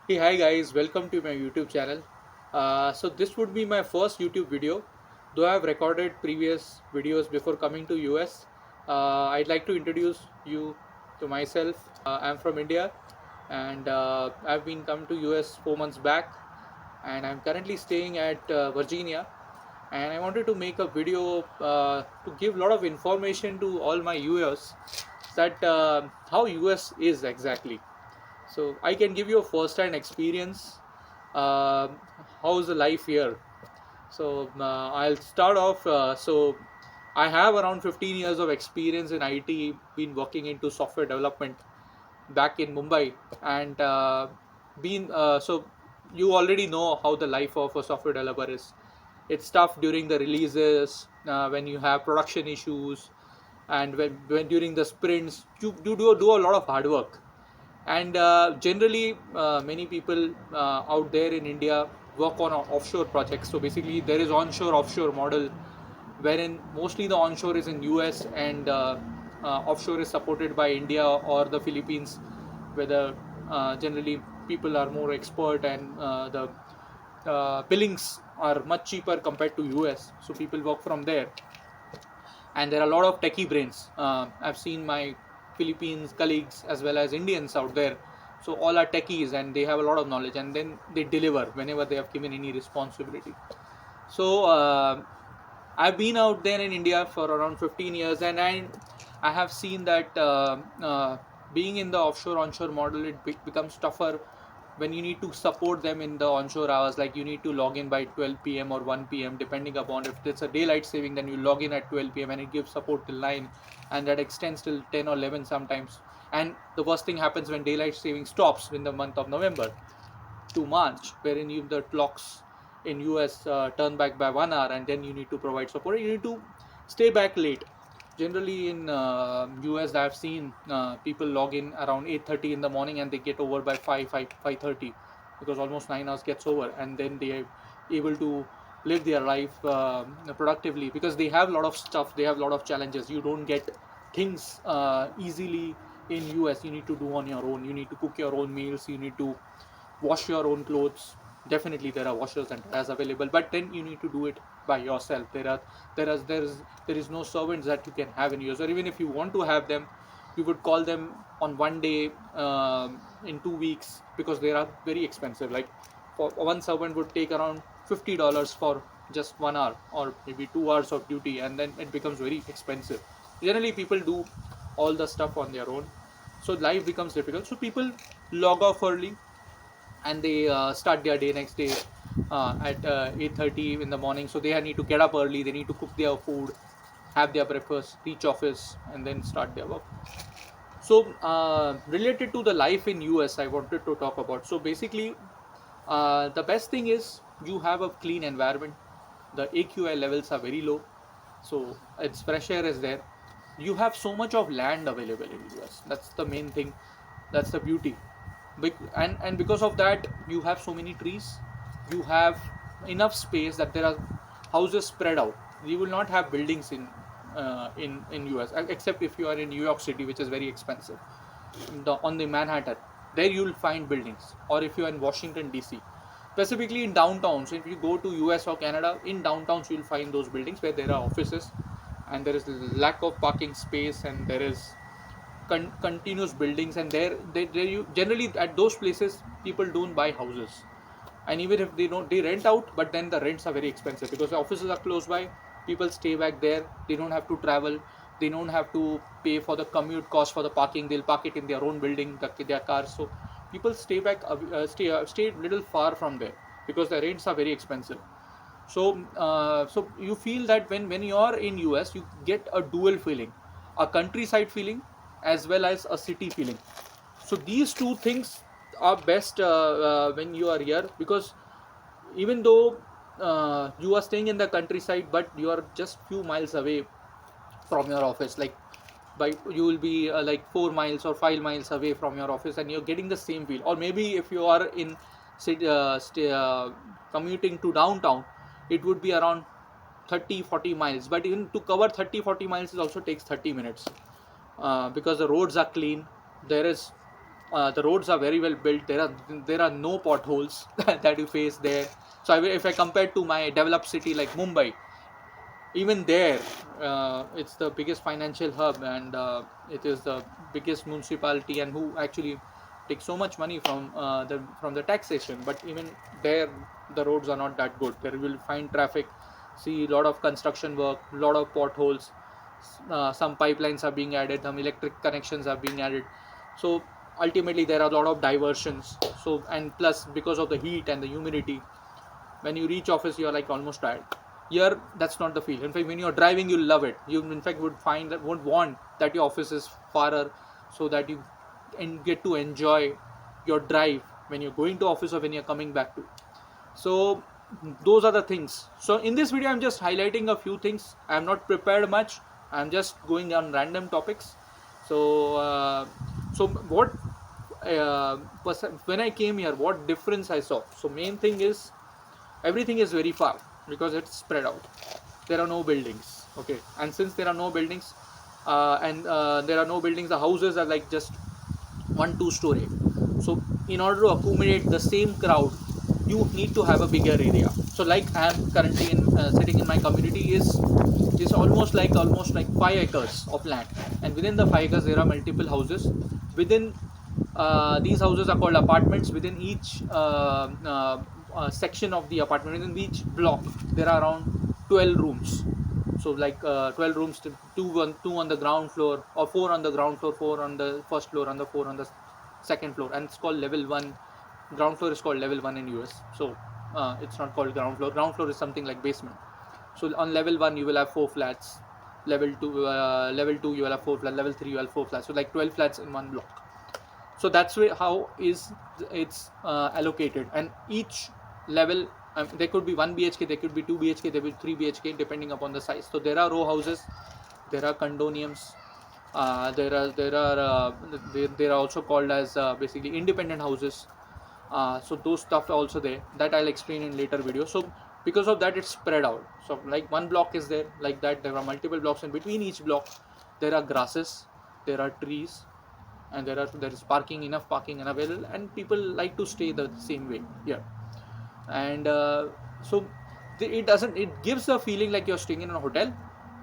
Hey, hi guys, welcome to my YouTube channel. So this would be my first YouTube video, though I have recorded previous videos before coming to US. I'd like to introduce you to myself. I'm from India, and I've been come to US 4 months back, and I'm currently staying at Virginia. And I wanted to make a video to give a lot of information to all my US that how US is exactly. So I can give you a first-hand experience. Uh, how's the life here? So I'll start off. So I have around 15 years of experience in IT. Been working into software development back in Mumbai, and been so you already know how the life of a software developer is. It's tough during the releases, when you have production issues, and when during the sprints you do a lot of hard work. And generally many people out there in India work on offshore projects. So basically there is onshore offshore model, wherein mostly the onshore is in US, and offshore is supported by India or the Philippines, whether generally people are more expert, and the billings are much cheaper compared to US, so people work from there. And there are a lot of techie brains. I've seen my Philippines colleagues as well as Indians out there. So all are techies, and they have a lot of knowledge, and then they deliver whenever they have given any responsibility. So I've been out there in India for around 15 years, and I have seen that being in the offshore onshore model, it becomes tougher when you need to support them in the onshore hours. Like you need to log in by 12 p.m. or 1 p.m. depending upon if it's a daylight saving, then you log in at 12 p.m. and it gives support till 9, and that extends till 10 or 11 sometimes. And the worst thing happens when daylight saving stops in the month of November to March, wherein you the clocks in US turn back by 1 hour, and then you need to provide support. You need to stay back late. Generally in US, I've seen people log in around 8:30 in the morning, and they get over by 5:30, because almost 9 hours gets over, and then they are able to live their life productively, because they have a lot of stuff, they have a lot of challenges. You don't get things easily in US. You need to do on your own. You need to cook your own meals. You need to wash your own clothes. Definitely there are washers and dryers available, but then you need to do it by yourself. There is no servants that you can have in yours, or even if you want to have them, you would call them on one day, in 2 weeks, because they are very expensive. Like for one servant would take around $50 for just 1 hour or maybe 2 hours of duty, and then it becomes very expensive. Generally people do all the stuff on their own, so life becomes difficult. So people log off early, and they start their day next day at 8:30 in the morning. So they need to get up early, they need to cook their food, have their breakfast, reach office, and then start their work. So related to the life in US, I wanted to talk about. So basically the best thing is you have a clean environment. The AQI levels are very low, so it's fresh air is there. You have so much of land available in US. That's the main thing. That's the beauty. And because of that, you have so many trees. You have enough space that there are houses spread out. You will not have buildings in US, except if you are in New York City, which is very expensive. On the Manhattan, there you will find buildings. Or if you are in Washington DC, specifically in downtowns. If you go to US or Canada, in downtowns you will find those buildings where there are offices, and there is lack of parking space, and there is continuous buildings. And there you generally at those places people don't buy houses, and even if they don't, they rent out, but then the rents are very expensive because the offices are close by. People stay back there, they don't have to travel, they don't have to pay for the commute cost for the parking. They'll park it in their own building, their cars. So people stay back, stay little far from there, because the rents are very expensive. So you feel that when you are in US, you get a dual feeling, a countryside feeling as well as a city feeling. So these two things are best when you are here, because even though you are staying in the countryside, but you are just few miles away from your office. Like by you will be like 4 miles or 5 miles away from your office, and you're getting the same feel. Or maybe if you are in commuting to downtown, it would be around 30-40 miles, but even to cover 30-40 miles it also takes 30 minutes, because the roads are clean. There is the roads are very well built. There are no potholes that you face there. So if I compare to my developed city like Mumbai, even there, it's the biggest financial hub, and it is the biggest municipality, and who actually takes so much money from the taxation. But even there, the roads are not that good. There you will find traffic, see a lot of construction work, a lot of potholes. Some pipelines are being added, some electric connections are being added. So ultimately, there are a lot of diversions. So, and plus, because of the heat and the humidity, when you reach office, you're like almost tired. Here, that's not the feel. In fact, when you're driving, you love it. You in fact would want that your office is farther, so that you get to enjoy your drive when you're going to office or when you're coming back to. So those are the things. So in this video, I'm just highlighting a few things. I'm not prepared much. I'm just going on random topics. So what when I came here, what difference I saw? So main thing is, everything is very far because it's spread out. There are no buildings. Okay, and since there are no buildings, there are no buildings, the houses are like just 1-2 story. So in order to accommodate the same crowd, you need to have a bigger area. So like I am currently sitting in my community is almost like 5 acres of land, and within the 5 acres there are multiple houses. Within these houses are called apartments. Within each section of the apartment, within each block, there are around 12 rooms. So like 12 rooms, two on the ground floor, or four on the ground floor, four on the first floor, and the four on the second floor, and it's called level one. Ground floor is called level one in US. So it's not called ground floor. Ground floor is something like basement. So on level one you will have 4 flats. Level two you will have 4 flats. Level three you will have 4 flats. So like 12 flats in one block. So that's how is it's allocated, and each level, there could be 1 BHK, there could be 2 BHK, there will be 3 BHK depending upon the size. So there are row houses, there are condominiums, there are also called as basically independent houses. So those stuff are also there, that I'll explain in later video. So because of that, it's spread out. So like one block is there, like that there are multiple blocks, and between each block there are grasses, there are trees, and there is enough parking and available, and people like to stay the same way here. And so it gives a feeling like you're staying in a hotel,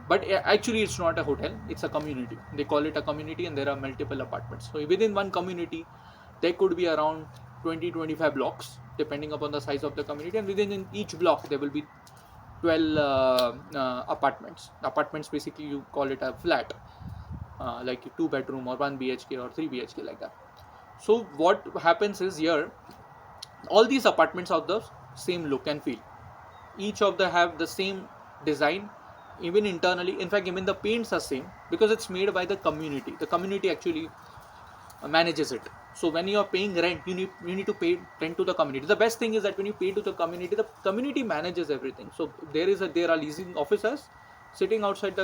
but actually it's not a hotel, it's a community. They call it a community, and there are multiple apartments. So within one community there could be around 20-25 blocks depending upon the size of the community, and within each block there will be 12 apartments. Basically you call it a flat, like 2 bedroom or 1 BHK or 3 BHK, like that. So what happens is, here all these apartments are the same look and feel. Each of them have the same design, even internally. In fact, even the paints are same, because it's made by the community actually manages it. So when you are paying rent, you need to pay rent to the community. The best thing is that when you pay to the community manages everything. So there are leasing officers sitting outside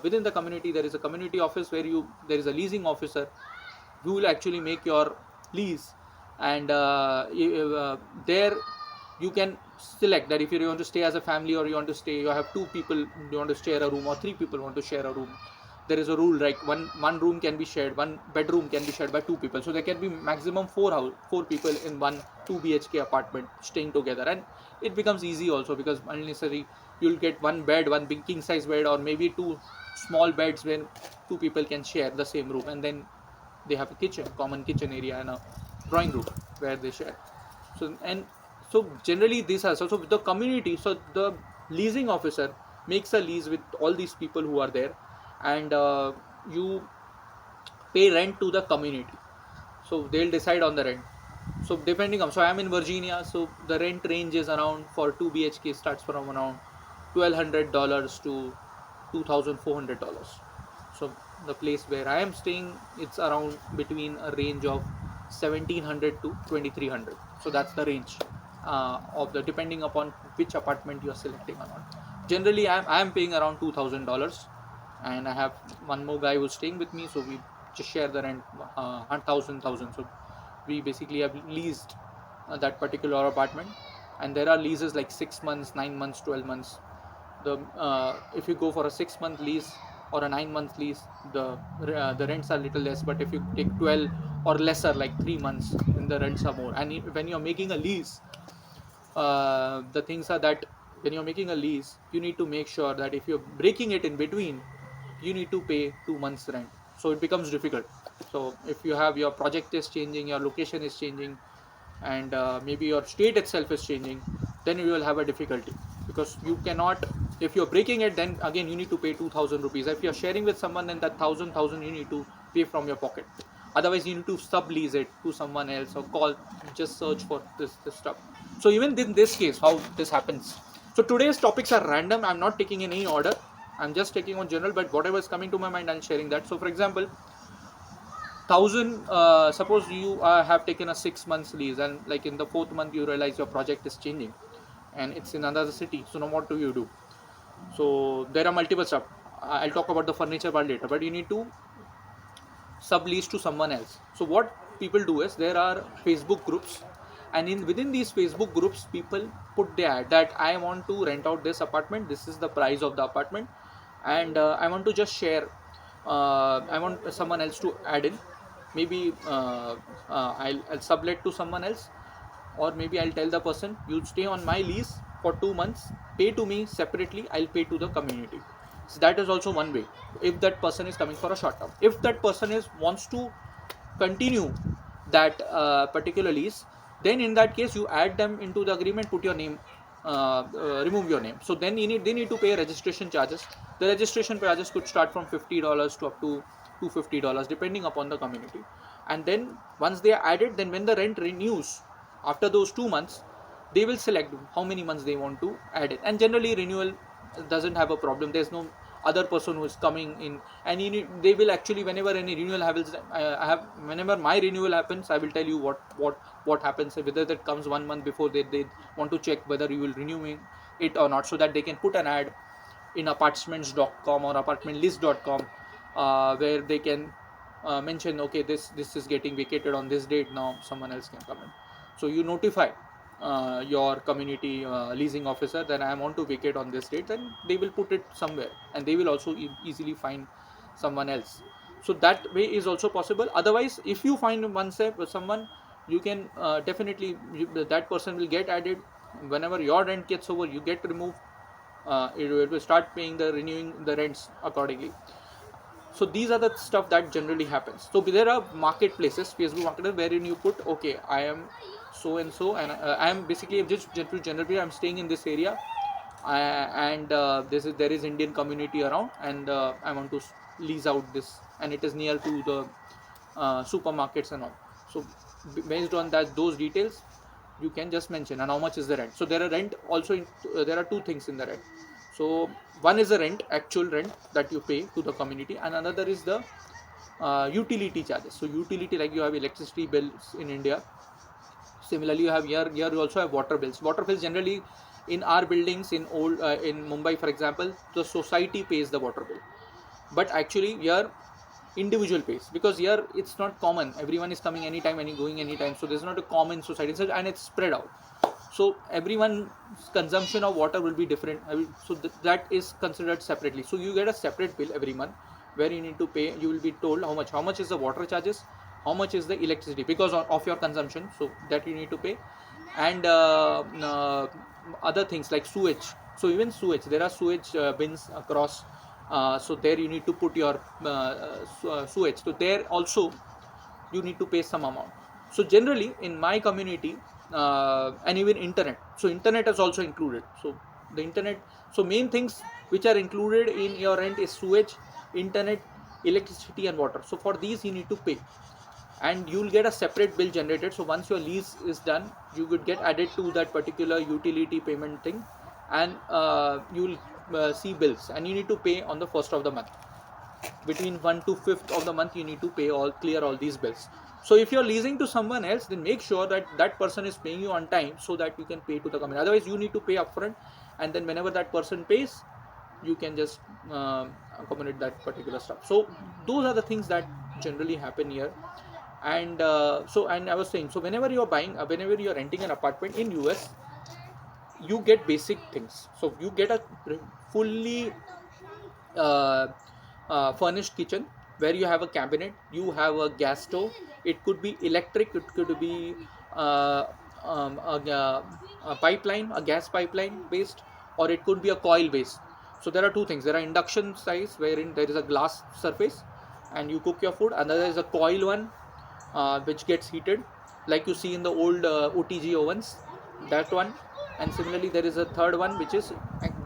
within the community. There is a community office where there is a leasing officer who will actually make your lease, and there you can select that if you want to stay as a family, or you have 2 people, you want to share a room, or 3 people want to share a room. There is a rule, like one room can be shared, one bedroom can be shared by 2 people. So there can be maximum 4 people in one 2 BHK apartment staying together, and it becomes easy also, because unnecessary you'll get one bed, one big king size bed, or maybe 2 small beds where 2 people can share the same room, and then they have a common kitchen area, and a drawing room where they share. So generally this has also with the community. So the leasing officer makes a lease with all these people who are there, and you pay rent to the community. So they'll decide on the rent. So I'm in Virginia, so the rent range is around, for 2 BHK starts from around $1,200 to $2,400. So the place where I am staying, it's around between a range of 1,700 to 2,300. So that's the range of the, depending upon which apartment you are selecting or not. Generally I am paying around $2,000, and I have one more guy who's staying with me, so we just share the rent, 1,000. So we basically have leased that particular apartment, and there are leases like 6 months, 9 months, 12 months. If you go for a 6-month lease or a 9-month lease, the rents are little less. But if you take 12 or lesser, like 3 months, when the rents are more. And when you're making a lease, the things are that when you're making a lease, you need to make sure that if you're breaking it in between, you need to pay 2 months rent. So it becomes difficult. So if you have your project is changing, your location is changing, and maybe your state itself is changing, then you will have a difficulty, because you cannot, if you're breaking it, then again you need to pay 2000 rupees. If you're sharing with someone, then that thousand you need to pay from your pocket. Otherwise you need to sublease it to someone else, or call, just search for this stuff. So even in this case, how this happens. So today's topics are random, I'm not taking in any order, I'm just taking on general, but whatever is coming to my mind, I'm sharing that. So for example, 1000, suppose you have taken a 6 months lease, and like in the fourth month you realize your project is changing and it's in another city. So now what do you do? So there are multiple stuff. I'll talk about the furniture part later, but you need to sublease to someone else. So what people do is, there are Facebook groups, and in within these Facebook groups, people put the ad that I want to rent out this apartment, this is the price of the apartment, and I want to just share, I want someone else to add in. Maybe I'll sublet to someone else, or maybe I'll tell the person, you stay on my lease for 2 months, pay to me separately, I'll pay to the community. So that is also one way, if that person is coming for a short term. If that person is wants to continue that particular lease, then in that case you add them into the agreement, put your name, remove your name. So then they need to pay registration charges. The registration charges could start from $50 to up to $250, depending upon the community. And then once they are added, then when the rent renews after those 2 months, they will select how many months they want to add it. And generally renewal doesn't have a problem, there's no other person who is coming in, and they will actually, whenever any renewal happens, whenever my renewal happens, I will tell you what happens, whether that comes 1 month before. They want to check whether you will renew it or not, so that they can put an ad in apartments.com or apartmentlist.com, where they can mention, okay, this is getting vacated on this date, now someone else can come in. So you notify your community leasing officer that I want to vacate on this date, then they will put it somewhere, and they will also easily find someone else. So that way is also possible. Otherwise, if you find someone, you can definitely, that person will get added. Whenever your rent gets over, you get removed. It will start paying the renewing the rents accordingly. So these are the stuff that generally happens. So there are marketplaces, Facebook marketplace, wherein you put, okay, I am so and so, and I am basically just generally I'm staying in this area, and there is Indian community around, and I want to lease out this, and it is near to the supermarkets and all. So based on those details, you can just mention, and how much is the rent. So there are rent also there are two things in the rent. So one is the rent, actual rent that you pay to the community, and another is the utility charges. So utility, like you have electricity bills in India. Similarly, you have here you also have water bills. Water bills generally in our buildings in Mumbai, for example, the society pays the water bill, but actually here individual pays, because here it's not common, everyone is coming anytime and going anytime, so there's not a common society, and it's spread out. So everyone's consumption of water will be different. So that is considered separately. So you get a separate bill every month, where you need to pay, you will be told how much is the water charges, how much is the electricity, because of your consumption, so that you need to pay. And other things like sewage. So even sewage, there are sewage bins across, so there you need to put your sewage. So there also you need to pay some amount. So generally in my community, and even internet, so internet is also included. So the internet, so main things which are included in your rent is sewage, internet, electricity and water. So for these you need to pay, and you'll get a separate bill generated. So once your lease is done, you would get added to that particular utility payment thing, and you'll see bills, and you need to pay on the first of the month. Between 1 to 5th of the month, you need to clear all these bills. So if you're leasing to someone else, then make sure that that person is paying you on time, so that you can pay to the company. Otherwise you need to pay upfront, and then whenever that person pays, you can just accommodate that particular stuff. So those are the things that generally happen here. And and I was saying, so whenever you're renting an apartment in US, you get basic things. So you get a fully furnished kitchen, where you have a cabinet, you have a gas stove. It could be electric, it could be uh, a pipeline, a gas pipeline based, or it could be a coil based. So there are two things. There are induction size wherein there is a glass surface and you cook your food, and there is a coil one which gets heated like you see in the old OTG ovens, that one. And similarly there is a third one which is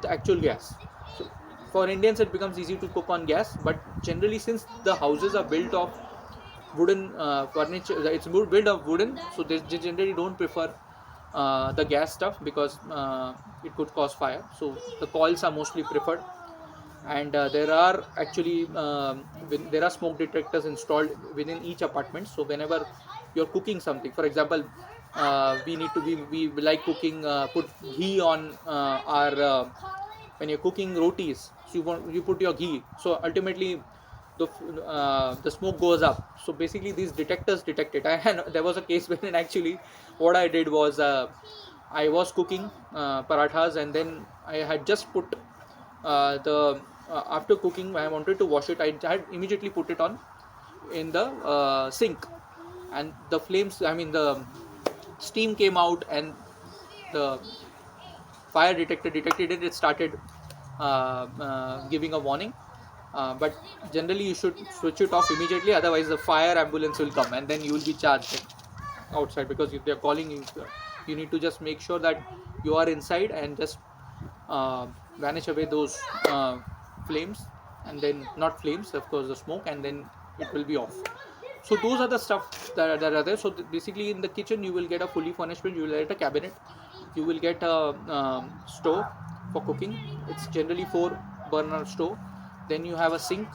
actual gas. So for Indians it becomes easy to cook on gas, but generally since the houses are built of wooden furniture, it's built of wooden, so they generally don't prefer the gas stuff because it could cause fire. So the coils are mostly preferred. And there are actually there are smoke detectors installed within each apartment. So whenever you're cooking something, for example, we like cooking, put ghee on our when you're cooking rotis, so you put your ghee, so ultimately the smoke goes up. So basically these detectors detect it. And there was a case when actually what I did was I was cooking parathas, and then I had just put the after cooking I wanted to wash it. I had immediately put it on in the sink, and the flames, I mean the steam came out, and the fire detector detected it. It started giving a warning. But generally you should switch it off immediately, otherwise the fire ambulance will come and then you will be charged outside, because if they are calling you, you need to just make sure that you are inside and just uh, vanish away those flames, and then not flames, of course, the smoke, and then it will be off. So those are the stuff that are there. So basically in the kitchen you will get a fully furnished one. You will get a cabinet, you will get a stove for cooking. It's generally 4 burner stove. Then you have a sink,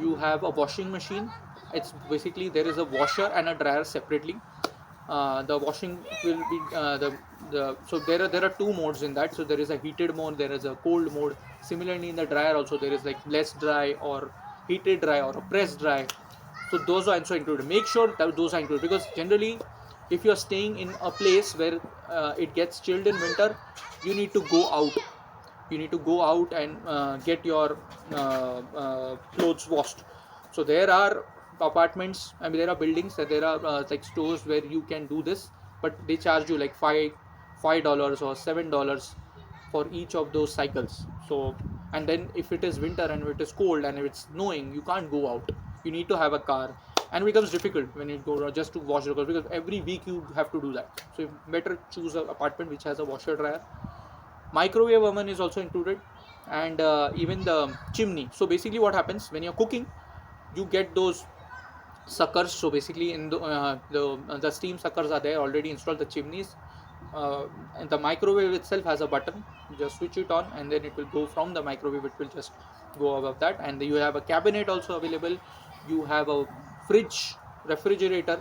you have a washing machine. It's basically there is a washer and a dryer separately. The washing will be so there are two modes in that. So there is a heated mode, there is a cold mode. Similarly in the dryer also there is like less dry or heated dry or a press dry. So those are also included. Make sure that those are included, because generally if you are staying in a place where it gets chilled in winter, you need to go out. You need to go out and get your clothes washed. So there are apartments, I mean there are buildings that there are like stores where you can do this, but they charge you like $5 or $7 for each of those cycles. So, and then if it is winter and if it is cold and if it's snowing, you can't go out. You need to have a car, and it becomes difficult when you go just to wash your clothes, because every week you have to do that. So you better choose an apartment which has a washer dryer. Microwave oven is also included, and even the chimney. So basically what happens when you're cooking, you get those suckers. So basically in the steam suckers are there already installed. The chimneys, and the microwave itself has a button. You just switch it on and then it will go from the microwave, it will just go above that. And you have a cabinet also available, you have a fridge, refrigerator,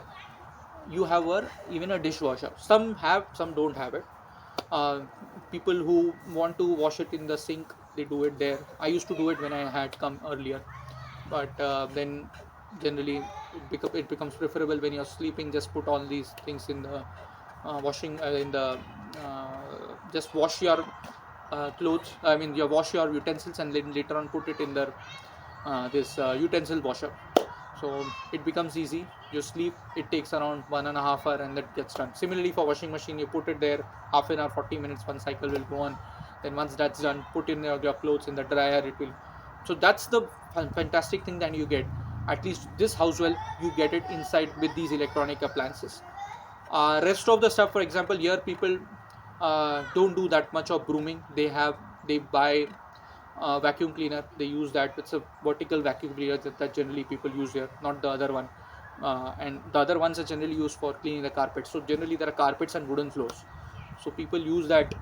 you have even a dishwasher. Some have, some don't have it. uh, People who want to wash it in the sink, they do it there. I used to do it when I had come earlier, but then generally it becomes preferable when you're sleeping. Just put all these things in the washing in the just wash your clothes, I mean you wash your utensils, and then later on put it in the this utensil washer. So it becomes easy. You sleep, it takes around 1.5 hours and that gets done. Similarly for washing machine, you put it there half an hour, 40 minutes, one cycle will go on. Then once that's done, put in your clothes in the dryer, it will. So that's the fantastic thing that you get. At least this house well, you get it inside with these electronic appliances. Rest of the stuff, for example, here people don't do that much of brooming. They buy vacuum cleaner, they use that. It's a vertical vacuum cleaner that generally people use here, not the other one. And the other ones are generally used for cleaning the carpet. So generally there are carpets and wooden floors, so people use that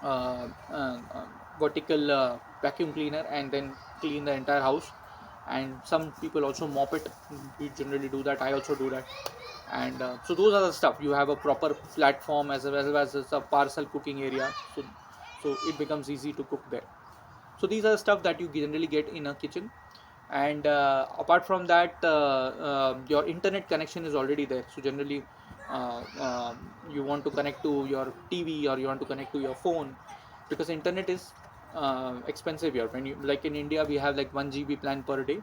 uh, uh, uh, vertical vacuum cleaner and then clean the entire house. And some people also mop it. We generally do that, I also do that. And so those are the stuff. You have a proper platform as well as a parcel cooking area. So it becomes easy to cook there. So these are the stuff that you generally get in a kitchen. And apart from that, your internet connection is already there. So generally you want to connect to your TV or you want to connect to your phone, because internet is expensive here. When you, like in India, we have like 1 GB plan per day.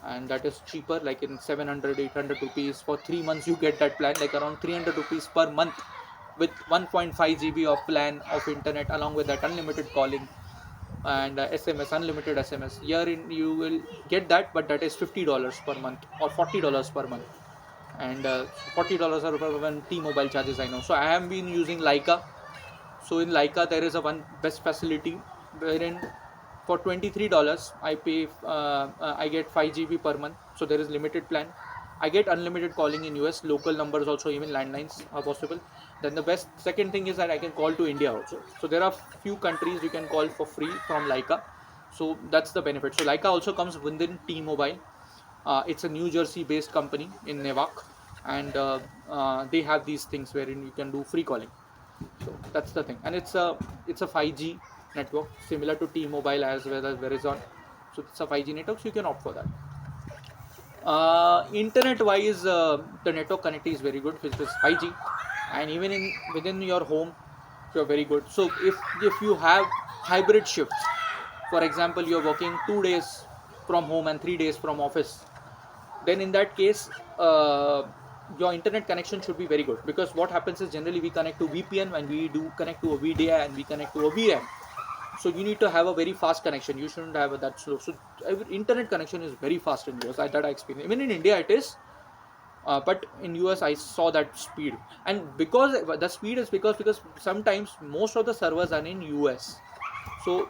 and that is cheaper, like in 700-800 rupees for 3 months. You get that plan, like around 300 rupees per month, with 1.5 GB of plan of internet, along with that unlimited calling and SMS, unlimited SMS. Here in you will get that, but that is $50 per month or $40 per month, and $40 are when T-Mobile charges, I know. So I have been using Leica. So in Leica there is a one best facility wherein for $23 I pay I get 5 GB per month. So there is limited plan. I get unlimited calling in US, local numbers also, even landlines are possible. Then the best second thing is that I can call to India also. So there are few countries you can call for free from Leica. So that's the benefit. So Leica also comes within T-Mobile. It's a New Jersey based company in Newark, and they have these things wherein you can do free calling. So that's the thing, and it's a 5G network, similar to T-Mobile as well as Verizon. So it's a 5G network, so you can opt for that. Internet wise, the network connectivity is very good, which is 5G, and even in within your home, you're very good. So if you have hybrid shifts, for example, you're working 2 days from home and 3 days from office, then in that case, your internet connection should be very good, because what happens is generally we connect to VPN when we do connect to a VDI and we connect to a VM. So you need to have a very fast connection. You shouldn't have that slow. So internet connection is very fast in US. That I experienced. Even in India it is, but in US I saw that speed. And because the speed is because sometimes most of the servers are in US. So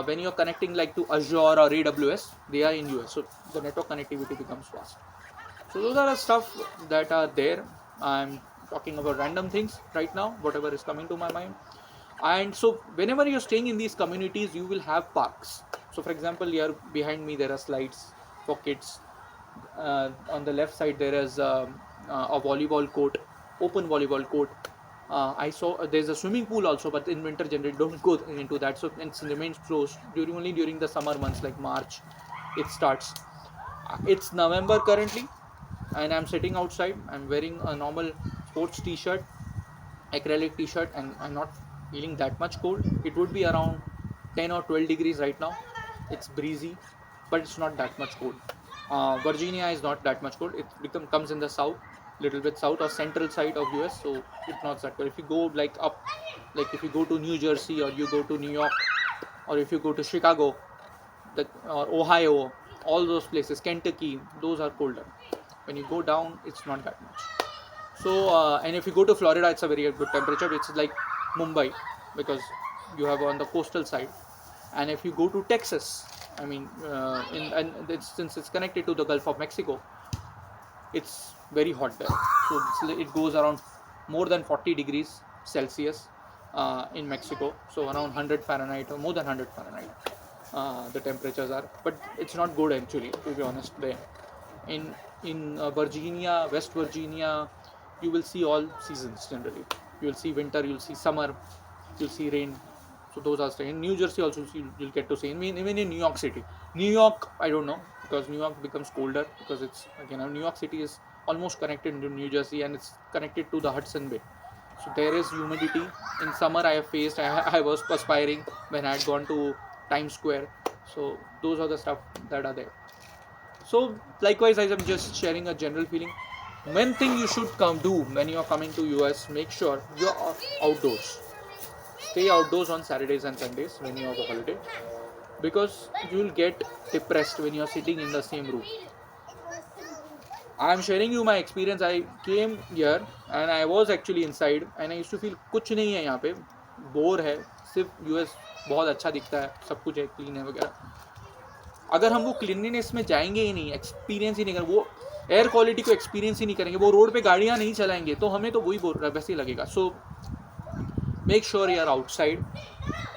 when you're connecting like to Azure or AWS, they are in US. So the network connectivity becomes fast. So those are the stuff that are there. I'm talking about random things right now, whatever is coming to my mind. And so whenever you're staying in these communities, you will have parks. So for example, here behind me there are slides for kids. On the left side there is a volleyball court, open volleyball court. I saw there's a swimming pool also, but in winter generally don't go into that, so it remains closed only during the summer months like March it starts. It's November currently, and I'm sitting outside. I'm wearing a normal sports t-shirt, acrylic t-shirt, and I'm not feeling that much cold. It would be around 10 or 12 degrees right now. It's breezy, but it's not that much cold. Virginia is not that much cold. It comes in the south, little bit south or central side of US, so it's not that cold. If you go like up, like if you go to New Jersey or you go to New York or if you go to Chicago, or Ohio, all those places, Kentucky, those are colder. When you go down, it's not that much. So and if you go to Florida, it's a very good temperature. It's like Mumbai, because you have on the coastal side. And if you go to Texas, I mean, since it's connected to the Gulf of Mexico, it's very hot there. So it goes around more than 40 degrees Celsius in Mexico. So around 100 Fahrenheit or more than 100 Fahrenheit. The temperatures are, but it's not good actually, to be honest. There in Virginia, West Virginia, you will see all seasons generally. You will see winter, you'll see summer, you'll see rain. So those are staying. In New Jersey also you'll get to see. I mean, even in New York City, New York I don't know, because New York becomes colder, because it's again New York City is almost connected to New Jersey and it's connected to the Hudson Bay. So there is humidity. In summer I have faced. I was perspiring when I had gone to Times Square. So those are the stuff that are there. So likewise, as I'm just sharing a general feeling, one thing you should do when you're coming to US, make sure you're outdoors. Stay outdoors on Saturdays and Sundays when you have a holiday, because you'll get depressed when you're sitting in the same room. I'm sharing you my experience. I came here and I was actually inside and I used to feel कुछ नहीं है यहाँ पे, bore है, सिर्फ US बहुत अच्छा दिखता है, सब कुछ है, क्लीन है वगैरह. अगर हम वो क्लीनलीनेस में जाएंगे ही नहीं, एक्सपीरियंस ही नहीं करेंगे, वो एयर क्वालिटी को एक्सपीरियंस ही नहीं करेंगे, वो रोड पे गाड़ियाँ नहीं चलाएंगे, तो हमें तो वही वैसे ही लगेगा. So make sure you are outside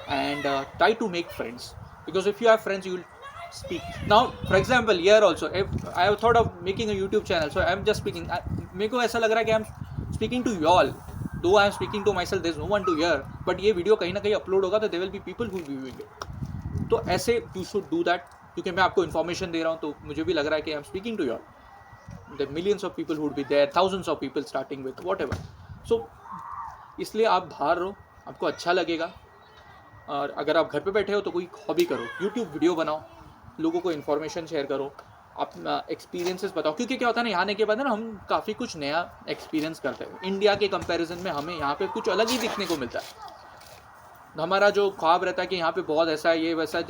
and try to make friends, because if you have friends you will speak. Now for example here also, if I have thought of making a YouTube channel, so I'm just speaking. मेरे को ऐसा लग रहा है कि I'm speaking to you all, though I am speaking to myself, there's no one to hear, but ये video कहीं ना कहीं अपलोड होगा तो there will be people who will be viewing it. तो ऐसे you should do that, क्योंकि मैं आपको इन्फॉर्मेशन दे रहा हूँ तो मुझे भी लग रहा है कि I'm speaking to you all. The millions of people who would be there, thousands of people starting with whatever. So इसलिए आप बाहर रहो, आपको अच्छा लगेगा. और अगर आप घर पे बैठे हो तो कोई हॉबी करो, यूट्यूब वीडियो बनाओ, लोगों को इन्फॉर्मेशन शेयर करो, आप एक्सपीरियंसेस बताओ, क्योंकि क्या होता है ना, यहाँ आने के बाद ना हम काफ़ी कुछ नया एक्सपीरियंस करते हैं। इंडिया के कंपैरिजन में हमें यहाँ पे कुछ अलग ही दिखने को मिलता है। हमारा जो ख्वाब रहता है कि यहाँ पे बहुत ऐसा है, ये वैसा है,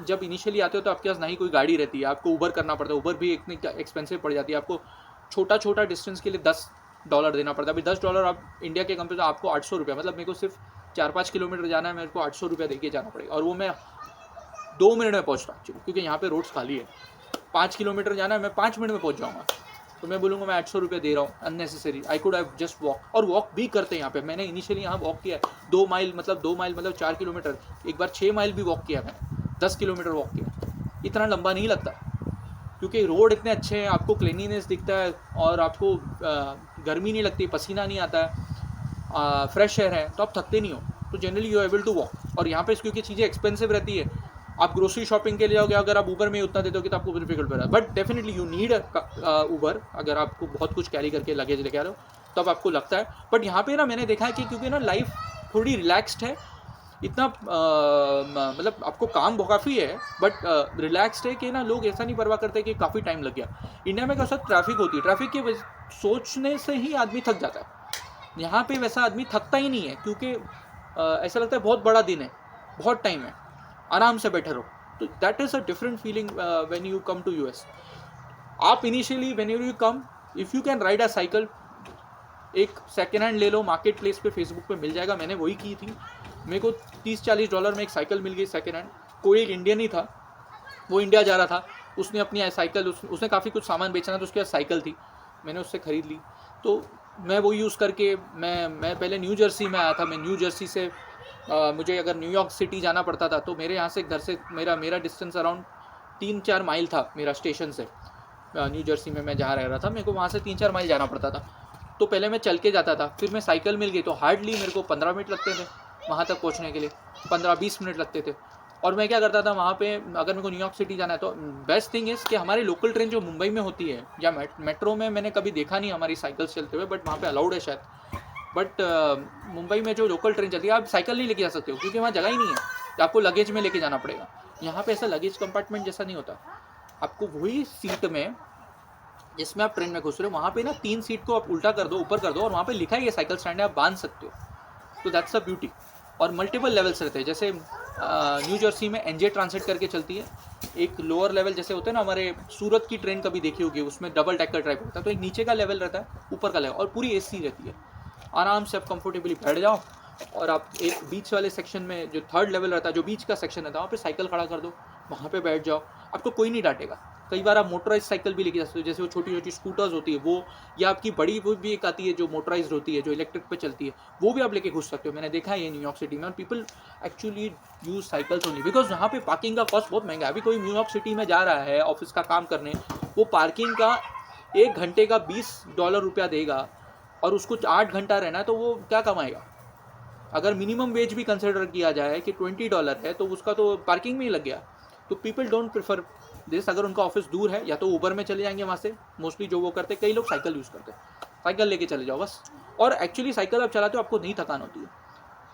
जब इनिशियली आते हो तो आपके पास ना ही कोई गाड़ी रहती है, आपको उबर करना पड़ता है। उबर भी इतनी एक्सपेंसिव पड़ जाती है, आपको छोटा छोटा डिस्टेंस के लिए $10 देना पड़ता है। अभी $10 आप इंडिया के कंपेयर तो आपको 800 रुपये, मतलब मेरे को सिर्फ 4-5 किलोमीटर जाना है, मेरे को 800 रुपये दे के जाना पड़ेगा, और वो मैं 2 मिनट में पहुँचता हूँ एक्चुअली, क्योंकि यहाँ पे रोड्स खाली है। 5 किलोमीटर जाना है, मैं 5 मिनट में पहुँच जाऊँगा, तो मैं बोलूँगा मैं 800 रुपये दे रहा हूँ unnecessary. I could have just walk, और वॉक भी करते हैं यहाँ पे। मैंने इनिशियली यहाँ वॉक किया है 2 माइल, मतलब 2 माइल मतलब 4 किलोमीटर। एक बार 6 माइल भी वॉक किया मैंने, 10 किलोमीटर वॉक किया। इतना लंबा नहीं लगता, क्योंकि रोड इतने अच्छे हैं, आपको क्लीनिनेस दिखता है, और आपको गर्मी नहीं लगती, पसीना नहीं आता है, फ्रेश एयर है, तो आप थकते नहीं हो। तो generally you able to walk. और यहाँ पे क्योंकि चीज़ें एक्सपेंसिव रहती है, आप ग्रोसरी शॉपिंग के लिए जाओगे, अगर आप ऊबर में उतना दे दोगे तो आपको डिफिकल्ट पड़ रहा है। But definitely you need Uber, अगर आपको बहुत कुछ कैरी करके लगेज लेके आ रहे हो तब आपको लगता है। बट यहाँ पे ना मैंने देखा है कि क्योंकि ना लाइफ थोड़ी रिलैक्स्ड है, इतना मतलब आपको काम काफ़ी है, बट रिलैक्स्ड है कि ना लोग ऐसा नहीं परवाह करते कि काफ़ी टाइम लग गया। इंडिया में कैसा ट्रैफिक होती है, ट्रैफिक के सोचने से ही आदमी थक जाता है। यहाँ पे वैसा आदमी थकता ही नहीं है, क्योंकि ऐसा लगता है बहुत बड़ा दिन है, बहुत टाइम है, आराम से बैठे रहो। तो that is a different feeling when you come to US. आप initially when you come, if you can ride a cycle, एक सेकेंड हैंड ले लो, मार्केट प्लेस पे फेसबुक पे मिल जाएगा। मैंने वही की थी, मेरे को $30-40 में एक साइकिल मिल गई सेकेंड हैंड। कोई एक इंडियन ही था, वो इंडिया जा रहा था, उसने अपनी साइकिल, उसने काफ़ी कुछ सामान बेचना था, तो उसके पास साइकिल थी, मैंने उससे ख़रीद ली। तो मैं वो यूज़ करके मैं पहले न्यू जर्सी में आया था। मैं न्यू जर्सी से मुझे अगर न्यूयॉर्क सिटी जाना पड़ता था, तो मेरे यहाँ से घर से मेरा डिस्टेंस अराउंड 3-4 माइल था मेरा स्टेशन से। न्यू जर्सी में मैं जहाँ रह रहा था, मेरे को वहाँ से 3-4 माइल जाना पड़ता था। तो पहले मैं चल के जाता था, फिर मैं साइकिल मिल गई, तो हार्डली मेरे को 15 मिनट लगते थे वहाँ तक पहुँचने के लिए, 15-20 मिनट लगते थे। और मैं क्या करता था वहाँ पे, अगर मेरे को न्यूयॉर्क सिटी जाना है तो बेस्ट थिंग इज़ कि हमारी लोकल ट्रेन जो मुंबई में होती है, या मेट्रो में मैंने कभी देखा नहीं हमारी साइकिल चलते हुए, बट वहाँ पे अलाउड है शायद। बट मुंबई में जो लोकल ट्रेन चलती है, आप साइकिल नहीं लेके जा सकते हो, क्योंकि वहाँ जगह ही नहीं है, आपको लगेज में लेके जाना पड़ेगा। यहाँ पे ऐसा लगेज कंपार्टमेंट जैसा नहीं होता, आपको वही सीट में जिसमें आप ट्रेन में घुस रहे हो, वहाँ पे ना 3 सीट को आप उल्टा कर दो, ऊपर कर दो, और वहाँ पे लिखा है ये साइकिल स्टैंड है, आप बांध सकते हो। तो दैट्स अ ब्यूटी। और मल्टीपल लेवल्स रहते हैं, जैसे न्यू जर्सी में एनजे ट्रांसिट करके चलती है। एक लोअर लेवल जैसे होते हैं ना, हमारे सूरत की ट्रेन कभी देखी होगी, उसमें डबल डेकर टाइप होता है, तो एक नीचे का लेवल रहता है, ऊपर का लेवल, और पूरी एसी रहती है। आराम से आप कंफर्टेबली बैठ जाओ, और आप एक बीच वाले सेक्शन में जो थर्ड लेवल रहता है, जो बीच का सेक्शन रहता है, वहाँ पे साइकिल खड़ा कर दो, वहाँ पे बैठ जाओ, आपको कोई नहीं डांटेगा। कई बार आप मोटराइज साइकिल भी लेके जा सकते हो, जैसे वो छोटी छोटी स्कूटर्स होती है वो, या आपकी बड़ी वो भी एक आती है जो मोटराइज होती है, जो इलेक्ट्रिक पे चलती है, वो भी आप लेके घुस सकते हो। मैंने देखा है ये न्यूयॉर्क सिटी में, और people actually use cycles only, because यहाँ पे पार्किंग का कॉस्ट बहुत महंगा है। अभी कोई न्यूयॉर्क सिटी में जा रहा है ऑफिस का काम करने, वो पार्किंग का 1 घंटे का $20 देगा, और उसको 8 घंटा रहना है, तो वो क्या कमाएगा? अगर मिनिमम वेज भी कंसिडर किया जाए कि $20 है, तो उसका तो पार्किंग में ही लग गया। तो पीपल डोंट प्रेफर दिस। अगर उनका ऑफिस दूर है, या तो ऊबर में चले जाएंगे वहाँ से, मोस्टली जो वो करते, कई लोग साइकिल यूज़ करते हैं, साइकिल लेके चले जाओ बस। और एक्चुअली साइकिल आप चलाते हो, आपको नहीं थकान होती है।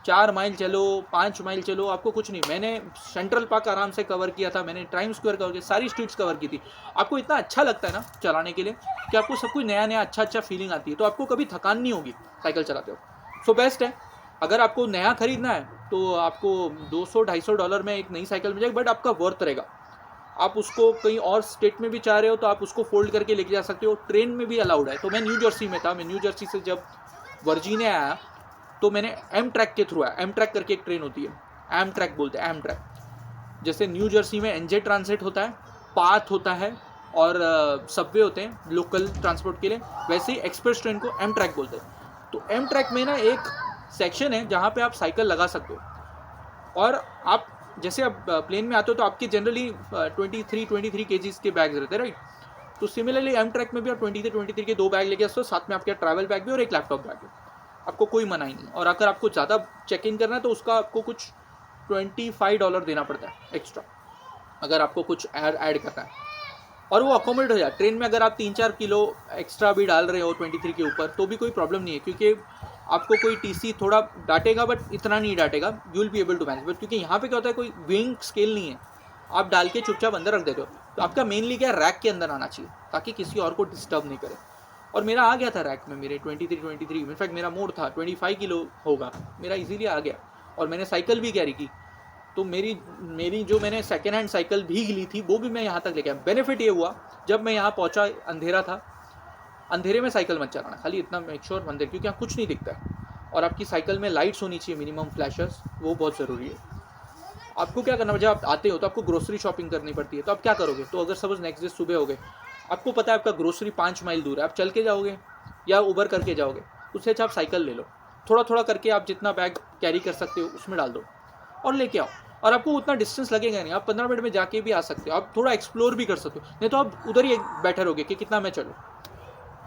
4 माइल चलो, 5 माइल चलो, आपको कुछ नहीं। मैंने सेंट्रल पार्क आराम से कवर किया था, मैंने टाइम स्क्वायर कवर किया, सारी स्ट्रीट्स कवर की थी। आपको इतना अच्छा लगता है ना चलाने के लिए, कि आपको सब कुछ नया नया अच्छा फीलिंग आती है, तो आपको कभी थकान नहीं होगी साइकिल चलाते हो। सो बेस्ट है। अगर आपको नया खरीदना है, तो आपको $200-250 में एक नई साइकिल मिल जाएगी, बट आपका वर्थ रहेगा। आप उसको कहीं और स्टेट में भी चाह रहे हो, तो आप उसको फोल्ड करके लेके जा सकते हो, ट्रेन में भी अलाउड है। तो मैं न्यू जर्सी में था, मैं न्यू जर्सी से जब वर्जीनिया आया, तो मैंने एम ट्रैक के थ्रू आया। एम ट्रैक करके एक ट्रेन होती है, एम ट्रैक बोलते हैं, एम ट्रैक। जैसे न्यू जर्सी में एनजे ट्रांसिट होता है, पाथ होता है, और सबवे होते हैं लोकल ट्रांसपोर्ट के लिए, वैसे ही एक्सप्रेस ट्रेन को एम ट्रैक बोलते हैं। तो एम ट्रैक में ना एक सेक्शन है जहाँ पे आप साइकिल लगा सकते हो। और आप जैसे आप प्लेन में आते हो, तो आपके जनरली 23 kgs के बैग्स रहते हैं, राइट। तो सिमिलरली एम ट्रैक में भी आप 23 के 2 बैग लेके आते हो, साथ में आपका ट्रैवल बैग भी और एक लैपटॉप बैग भी, आपको कोई मना ही नहीं। और अगर आपको ज़्यादा चेक इन करना है, तो उसका आपको कुछ $25 देना पड़ता है एक्स्ट्रा, अगर आपको कुछ ऐड करना है, और वो अकोमोडेट हो जाए। ट्रेन में अगर आप 3-4 किलो एक्स्ट्रा भी डाल रहे हो 23 के ऊपर, तो भी कोई प्रॉब्लम नहीं है, क्योंकि आपको कोई टीसी थोड़ा डांटेगा, बट इतना नहीं डांटेगा, you will be able to manage. But क्योंकि यहाँ पे क्या होता है, कोई वेइंग स्केल नहीं है, आप डाल के चुपचाप अंदर रख देते हो। तो आपका मेनली क्या रैक के अंदर आना चाहिए ताकि किसी और को डिस्टर्ब नहीं करे। और मेरा आ गया था रैक में, मेरे 23 इनफैक्ट मेरा मोड था 25 किलो होगा, मेरा इजीली आ गया। और मैंने साइकिल भी कैरी की, तो मेरी मेरी जो मैंने सेकेंड हैंड साइकिल भी ली थी वो भी मैं यहाँ तक लेके आया। बेनिफिट ये हुआ, जब मैं यहाँ पहुँचा अंधेरा था, अंधेरे में साइकिल मत चलाना, खाली इतना मेक श्योर मंदिर, क्योंकि यहाँ कुछ नहीं दिखता है। और आपकी साइकिल में लाइट्स होनी चाहिए, मिनिमम फ्लैशर्स, वो बहुत ज़रूरी है। आपको क्या करना, जब आप आते हो तो आपको ग्रोसरी शॉपिंग करनी पड़ती है, तो आप क्या करोगे, तो अगर सपोज नेक्स्ट डे सुबह हो गए, आपको पता है आपका ग्रोसरी 5 माइल दूर है, आप चल के जाओगे या उबर करके जाओगे, उससे अच्छा आप साइकिल ले लो, थोड़ा थोड़ा करके आप जितना बैग कैरी कर सकते हो उसमें डाल दो और लेके आओ। और आपको उतना डिस्टेंस लगेगा नहीं, आप 15 मिनट में जाके भी आ सकते हो, आप थोड़ा एक्सप्लोर भी कर सकते हो, नहीं तो आप उधर ही बैठे रहोगे कि कितना मैं चलूँ।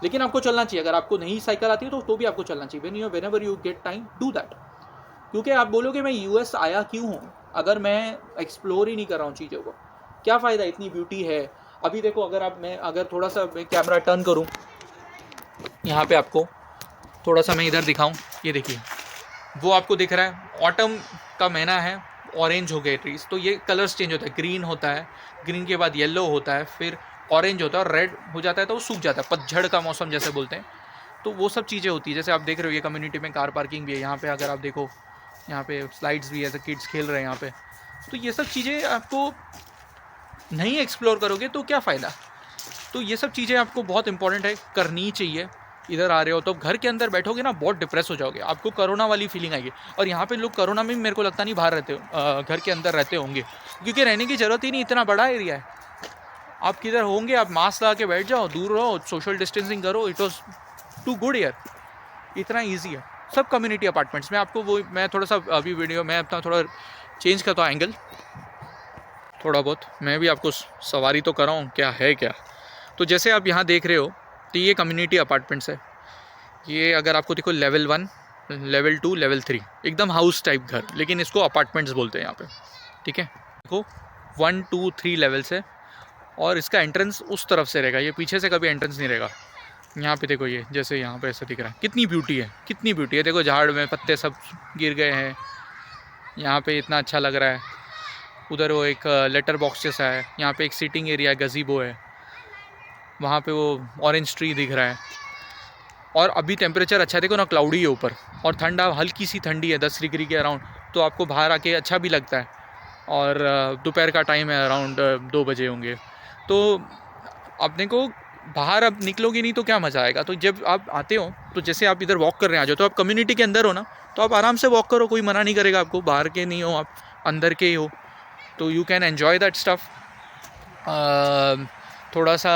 लेकिन आपको चलना चाहिए, अगर आपको नहीं साइकिल आती है तो भी आपको चलना चाहिए। When ever you get time do that. क्योंकि आप बोलोगे मैं यूएस आया क्यों हूँ अगर मैं एक्सप्लोर ही नहीं कर रहा हूँ चीज़ों को, क्या फ़ायदा, इतनी ब्यूटी है। अभी देखो, अगर थोड़ा सा मैं कैमरा टर्न करूँ यहाँ पे, आपको थोड़ा सा मैं इधर दिखाऊँ, ये देखिए वो आपको दिख रहा है, ऑटम का महीना है, ऑरेंज हो गए ट्रीज, तो ये कलर्स चेंज होता है, ग्रीन होता है, ग्रीन के बाद येलो होता है, फिर ऑरेंज होता है और रेड हो जाता है, तो वो सूख जाता है, पतझड़ का मौसम जैसे बोलते हैं। तो वो सब चीज़ें होती है। जैसे आप देख रहे हो ये कम्युनिटी में कार पार्किंग भी है यहाँ पे, अगर आप देखो यहाँ पे स्लाइड्स भी है, ऐसे किड्स खेल रहे हैं यहाँ पे। तो ये सब चीज़ें आपको नहीं एक्सप्लोर करोगे तो क्या फ़ायदा। तो ये सब चीज़ें आपको बहुत इंपॉर्टेंट है, करनी चाहिए। इधर आ रहे हो तो घर के अंदर बैठोगे ना, बहुत डिप्रेस हो जाओगे, आपको कोरोना वाली फीलिंग आएगी। और यहाँ पे लोग कोरोना में भी मेरे को लगता नहीं बाहर रहते हो, घर के अंदर रहते होंगे, क्योंकि रहने की ज़रूरत ही नहीं, इतना बड़ा एरिया है। आप किधर होंगे, आप मास्क लगा के बैठ जाओ, दूर रहो, सोशल डिस्टेंसिंग करो, it was too good year, इतना ईजी है। सब कम्युनिटी अपार्टमेंट्स में आपको वो, मैं थोड़ा सा अभी वीडियो में अपना थोड़ा चेंज करता हूँ एंगल, थोड़ा बहुत मैं भी आपको सवारी तो कर रहा हूँ क्या है क्या। तो जैसे आप यहाँ देख रहे हो, तो ये कम्युनिटी अपार्टमेंट्स है। ये अगर आपको देखो लेवल 1, लेवल 2, लेवल 3, एकदम हाउस टाइप घर, लेकिन इसको अपार्टमेंट्स बोलते हैं यहाँ पे, ठीक है। देखो 1, 2, 3 लेवल्स है, और इसका एंट्रेंस उस तरफ से रहेगा, ये पीछे से कभी एंट्रेंस नहीं रहेगा। यहाँ पे देखो, ये जैसे यहाँ पे ऐसा दिख रहा है, कितनी ब्यूटी है, कितनी ब्यूटी है। देखो झाड़ में पत्ते सब गिर गए हैं, यहाँ पे इतना अच्छा लग रहा है। उधर वो एक लेटर बॉक्स जैसा है, यहाँ पे एक सीटिंग एरिया है, गज़ीबो है, वहाँ पे वो ऑरेंज ट्री दिख रहा है। और अभी टेम्परेचर अच्छा है, देखो ना, क्लाउडी है ऊपर, और ठंडा, हल्की सी ठंडी है, 10 डिग्री के अराउंड, तो आपको बाहर आके अच्छा भी लगता है। और दोपहर का टाइम है, अराउंड 2 बजे होंगे, तो अपने को बाहर अब निकलोगे नहीं तो क्या मज़ा आएगा। तो जब आप आते हो, तो जैसे आप इधर वॉक कर रहे हैं, आ जाओ, तो आप कम्युनिटी के अंदर हो ना, तो आप आराम से वॉक करो, कोई मना नहीं करेगा आपको, बाहर के नहीं हो आप, अंदर के ही हो, तो you can enjoy that stuff. थोड़ा सा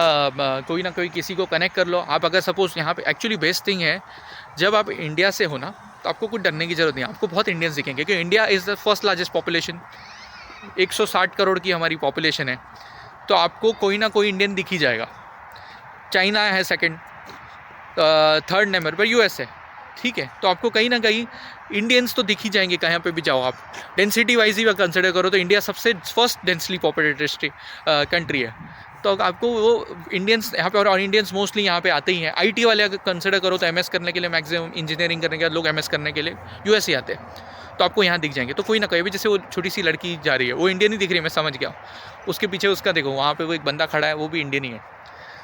कोई ना कोई किसी को कनेक्ट कर लो आप। अगर सपोज़ यहाँ पे एक्चुअली बेस्ट थिंग है, जब आप इंडिया से हो ना, तो आपको कुछ डरने की ज़रूरत नहीं है, आपको बहुत इंडियंस दिखेंगे, क्योंकि India is the first largest population, 160 crore की हमारी पॉपुलेशन है, तो आपको कोई ना कोई इंडियन दिख ही जाएगा। चाइना है सेकंड, थर्ड नंबर पर यूएस है, ठीक है। तो आपको कहीं ना कहीं इंडियंस तो दिख ही जाएंगे, कहीं पे भी जाओ आप। डेंसिटी वाइज ही कंसिडर करो तो इंडिया सबसे फर्स्ट डेंसली पॉपुलेटेड कंट्री है, तो आपको वो इंडियंस यहाँ पे, और इंडियंस मोस्टली यहाँ पे आते ही हैं। आईटी वाले अगर कंसिडर करो तो एमएस करने के लिए, मैक्सिमम इंजीनियरिंग करने के बाद लोग एमएस करने के लिए यूएस ही आते हैं, तो आपको यहाँ दिख जाएंगे। तो कोई ना कोई भी, जैसे वो छोटी सी लड़की जा रही है, वो इंडियन ही दिख रही है, मैं समझ गया, उसके पीछे उसका देखो, वहाँ पे वो एक बंदा खड़ा है, वो भी इंडियन ही है।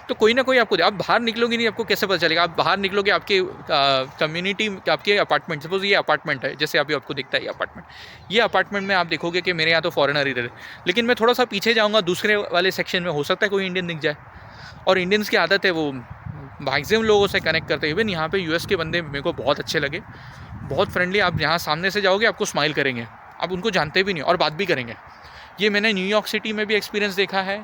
तो कोई ना कोई आपको, आप बाहर निकलोगे नहीं, आपको कैसे पता चलेगा। आप बाहर निकलोगे, आपके कम्युनिटी, आपके अपार्टमेंट, सपोज ये अपार्टमेंट है, जैसे अभी आपको दिखता है ये अपार्टमेंट में आप देखोगे कि मेरे यहाँ तो फॉरेनर ही रहते, लेकिन मैं थोड़ा सा पीछे जाऊँगा, दूसरे वाले सेक्शन में हो सकता है कोई इंडियन दिख जाए। और इंडियंस की आदत है, वो मैक्सिमम लोगों से कनेक्ट करते हैं। इवन यहाँ पे यूएस के बंदे मेरे को बहुत अच्छे लगे, बहुत फ्रेंडली। आप यहाँ सामने से जाओगे, आपको स्माइल करेंगे, आप उनको जानते भी नहीं और बात भी करेंगे। ये मैंने न्यूयॉर्क सिटी में भी एक्सपीरियंस देखा है।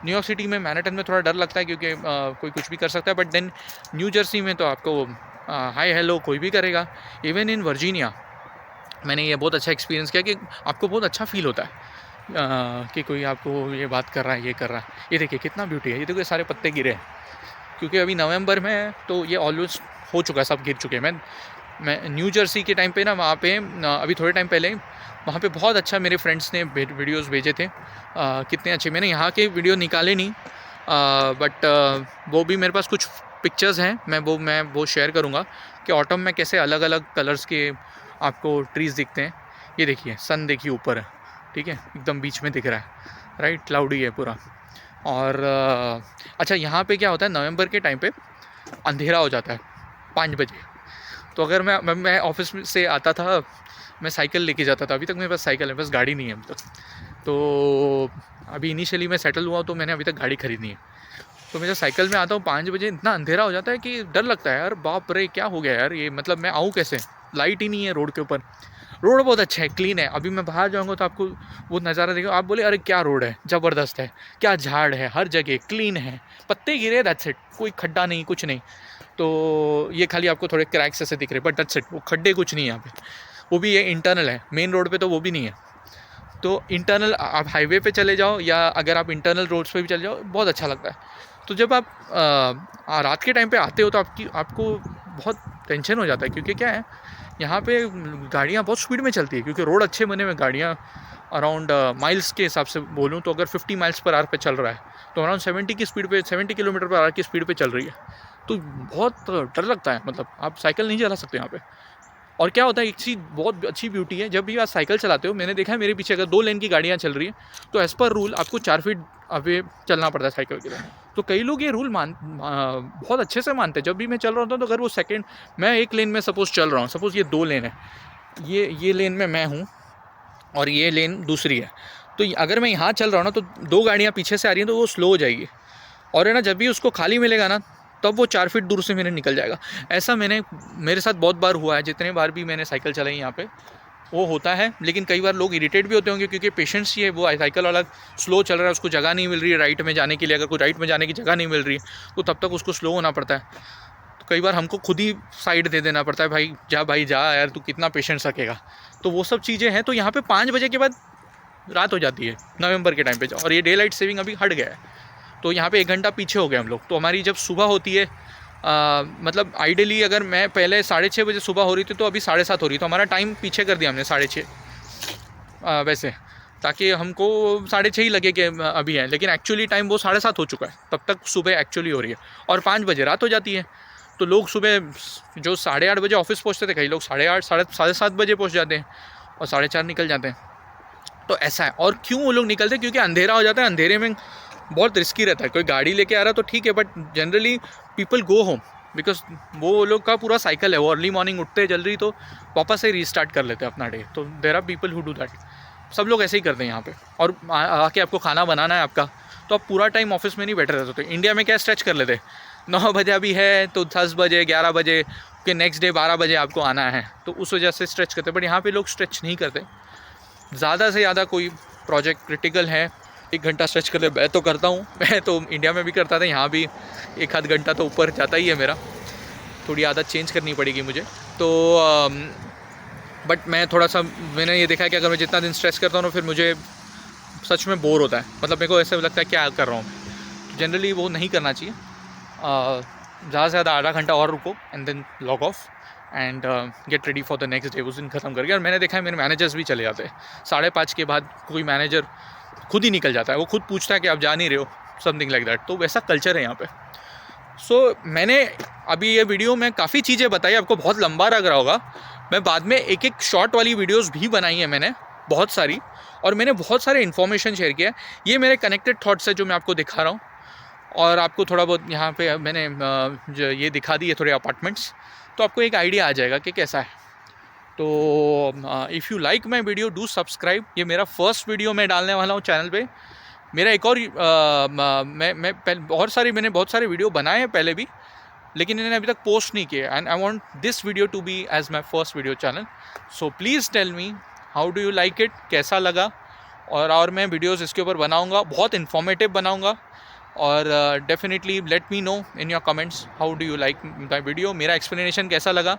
न्यूयॉर्क सिटी में, मैनहट्टन में थोड़ा डर लगता है, क्योंकि कोई कुछ भी कर सकता है, बट देन न्यू जर्सी में तो आपको हाय हेलो कोई भी करेगा। इवन इन वर्जीनिया मैंने ये बहुत अच्छा एक्सपीरियंस किया कि आपको बहुत अच्छा फील होता है कि कोई आपको ये बात कर रहा है, ये कर रहा है। ये देखिए कितना ब्यूटी है, ये देखिए सारे पत्ते गिरे हैं, क्योंकि अभी नवंबर में है, तो ये ऑलमोस्ट हो चुका है, सब गिर चुके हैं। मैं न्यू जर्सी के टाइम पे ना, वहाँ पे अभी थोड़े टाइम पहले वहाँ पे बहुत अच्छा मेरे फ्रेंड्स ने वीडियोस भेजे थे, कितने अच्छे। मैंने यहाँ के वीडियो निकाले नहीं, बट वो भी मेरे पास कुछ पिक्चर्स हैं, मैं वो शेयर करूँगा कि ऑटम में कैसे अलग अलग कलर्स के आपको ट्रीज़ दिखते हैं। ये देखिए सन देखिए ऊपर है, ठीक है, एकदम बीच में दिख रहा है, राइट, क्लाउडी है पूरा। और अच्छा, यहाँ पे क्या होता है, नवंबर के टाइम पे अंधेरा हो जाता है 5 बजे। तो अगर मैं ऑफिस से आता था, मैं साइकिल लेके जाता था। अभी तक मेरे पास साइकिल है, बस गाड़ी नहीं है अभी तक। तो अभी इनिशियली मैं सेटल हुआ तो मैंने अभी तक गाड़ी खरीदनी है। तो मैं जब साइकिल में आता हूँ 5 बजे, इतना अंधेरा हो जाता है कि डर लगता है यार, बाप रे क्या हो गया यार ये, मतलब मैं आऊँ कैसे, लाइट ही नहीं है रोड के ऊपर। रोड बहुत अच्छा है, क्लीन है। अभी मैं बाहर जाऊँगा तो आपको वो नज़ारा देखो, आप बोले अरे क्या रोड है, ज़बरदस्त है, क्या झाड़ है, हर जगह क्लीन है, पत्ते गिरे, दैट्स इट, कोई खड्डा नहीं, कुछ नहीं। तो ये खाली आपको थोड़े क्रैक्स ऐसे दिख रहे, बट दैट्स इट, वो खड्डे कुछ नहीं है यहाँ पे। वो भी ये इंटरनल है, मेन रोड पे तो वो भी नहीं है। तो इंटरनल आप हाईवे पे चले जाओ या अगर आप इंटरनल रोड्स पे भी चले जाओ, बहुत अच्छा लगता है। तो जब आप रात के टाइम पे आते हो तो आपको बहुत टेंशन हो जाता है, क्योंकि क्या है, यहाँ पे गाड़ियाँ बहुत स्पीड में चलती है, क्योंकि रोड अच्छे बने हुए, गाड़ियाँ अराउंड माइल्स के हिसाब से बोलूँ तो अगर 50 माइल्स पर आवर पे चल रहा है, तो अराउंड 70 की स्पीड पे, 70 किलोमीटर पर आवर की स्पीड पे चल रही है। तो बहुत डर लगता है, मतलब आप साइकिल नहीं चला सकते यहाँ पे। और क्या होता है, एक चीज़ बहुत अच्छी ब्यूटी है, जब भी आप साइकिल चलाते हो, मैंने देखा है मेरे पीछे अगर 2 लेन की गाड़ियाँ चल रही हैं तो एज़ पर रूल आपको 4 फीट अवे चलना पड़ता है साइकिल के लिए। तो कई लोग ये रूल बहुत अच्छे से मानते हैं। जब भी मैं चल रहा होता हूँ तो अगर वो सेकंड, मैं एक लेन में सपोज़ चल रहा हूँ, सपोज़ ये 2 लेन है, ये लेन में मैं हूँ और ये लेन दूसरी है, तो अगर मैं यहाँ चल रहा हूँ ना, तो 2 गाड़ियाँ पीछे से आ रही हैं तो वो स्लो हो जाएगी, और है ना, जब भी उसको खाली मिलेगा ना, तब वो 4 फीट दूर से मेरे निकल जाएगा। ऐसा मेरे साथ बहुत बार हुआ है, जितने बार भी मैंने साइकिल चलाई यहाँ पे वो होता है। लेकिन कई बार लोग इरिटेट भी होते होंगे, क्योंकि पेशेंस ही है, वो साइकिल वाला स्लो चल रहा है, उसको जगह नहीं मिल रही है राइट में जाने के लिए, अगर कोई राइट में जाने की जगह नहीं मिल रही है तो तब तक उसको स्लो होना पड़ता है। तो कई बार हमको खुद ही साइड दे देना पड़ता है, भाई जा यार, तू कितना पेशेंस रखेगा। तो वो सब चीज़ें हैं। तो यहाँ पे 5 बजे के बाद रात हो जाती है नवंबर के टाइम पे, और ये डे लाइट सेविंग अभी हट गया है, तो यहाँ पे 1 घंटा पीछे हो गए हम लोग। तो हमारी जब सुबह होती है, मतलब आइडियली अगर मैं पहले 6:30 बजे सुबह हो रही थी, तो अभी 7:30 हो रही, तो हमारा टाइम पीछे कर दिया हमने 6:30 वैसे, ताकि हमको 6:30 ही लगे कि अभी है, लेकिन एक्चुअली टाइम वो 7:30 हो चुका है, तब तक सुबह एक्चुअली हो रही है। और 5 बजे रात हो जाती है। तो लोग सुबह जो 8:30 बजे ऑफिस पहुँचते थे, कई लोग 8:30 7:30 बजे पहुँच जाते हैं और 4:30 निकल जाते हैं। तो ऐसा है। और क्यों वो लोग निकलते हैं, क्योंकि अंधेरा हो जाता है, अंधेरे में बहुत रिस्की रहता है। कोई गाड़ी लेके आ रहा तो ठीक है, but generally people go home, because वो लोग का पूरा साइकिल है, वो अर्ली मॉर्निंग उठते जल्दी तो वापस से रीस्टार्ट कर लेते हैं अपना डे। तो there are people who do that, सब लोग ऐसे ही करते हैं यहाँ पे। और आके आपको खाना बनाना है आपका, तो आप पूरा टाइम ऑफिस में नहीं बैठे रहते होते। इंडिया में क्या स्ट्रेच कर लेते, 9 बजे अभी है तो 10 बजे 11 बजे के नेक्स्ट डे 12 बजे आपको आना है, तो उस वजह से स्ट्रेच करते। बट यहाँ पे लोग स्ट्रेच नहीं करते। ज़्यादा से ज़्यादा कोई प्रोजेक्ट क्रिटिकल है 1 घंटा स्ट्रेच कर ले, मैं तो करता हूँ। मैं तो इंडिया में भी करता था, यहाँ भी 1 आध घंटा तो ऊपर जाता ही है मेरा। थोड़ी आदत चेंज करनी पड़ेगी मुझे। तो बट मैं थोड़ा सा, मैंने ये देखा है कि अगर मैं जितना दिन स्ट्रेच करता हूँ ना, फिर मुझे सच में बोर होता है। मतलब मेरे को ऐसा लगता है क्या कर रहा हूँ। जनरली वो नहीं करना चाहिए। ज़्यादा से ज़्यादा आधा घंटा और रुको and then log off and get ready for the next day. उस दिन ख़त्म करके। और मैंने देखा है मेरे मैनेजर्स भी चले जाते हैं 5:30 के बाद। कोई मैनेजर खुद ही निकल जाता है, वो खुद पूछता है कि आप जा नहीं रहे हो, समथिंग लाइक दैट। तो वैसा कल्चर है यहाँ पे। सो मैंने अभी ये वीडियो में काफ़ी चीज़ें बताई, आपको बहुत लंबा लग रहा होगा। मैं बाद में एक एक शॉर्ट वाली वीडियोस भी बनाई है मैंने, बहुत सारी, और मैंने बहुत सारे इन्फॉर्मेशन शेयर किया है। ये मेरे कनेक्टेड थॉट्स है जो मैं आपको दिखा रहा हूँ। और आपको थोड़ा बहुत यहाँ पे मैंने जो ये दिखा दी है थोड़े अपार्टमेंट्स, तो आपको एक आइडिया आ जाएगा कि कैसा है। तो if you like my video do subscribe. ये मेरा फर्स्ट वीडियो मैं डालने वाला हूँ चैनल पे। मेरा एक और मैंने बहुत सारे वीडियो बनाए हैं पहले भी, लेकिन इन्हें अभी तक पोस्ट नहीं किए। And I want this video to be as my first video channel. So please tell me how do you like it, कैसा लगा। और मैं वीडियोज़ इसके ऊपर बनाऊँगा, बहुत इन्फॉर्मेटिव बनाऊँगा। और definitely let me know in your comments how do you like my video, मेरा एक्सप्लेनेशन कैसा लगा।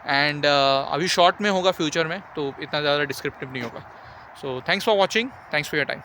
एंड अभी शॉर्ट में होगा फ्यूचर में, तो इतना ज़्यादा डिस्क्रिप्टिव नहीं होगा। So thanks for watching, thanks for your time.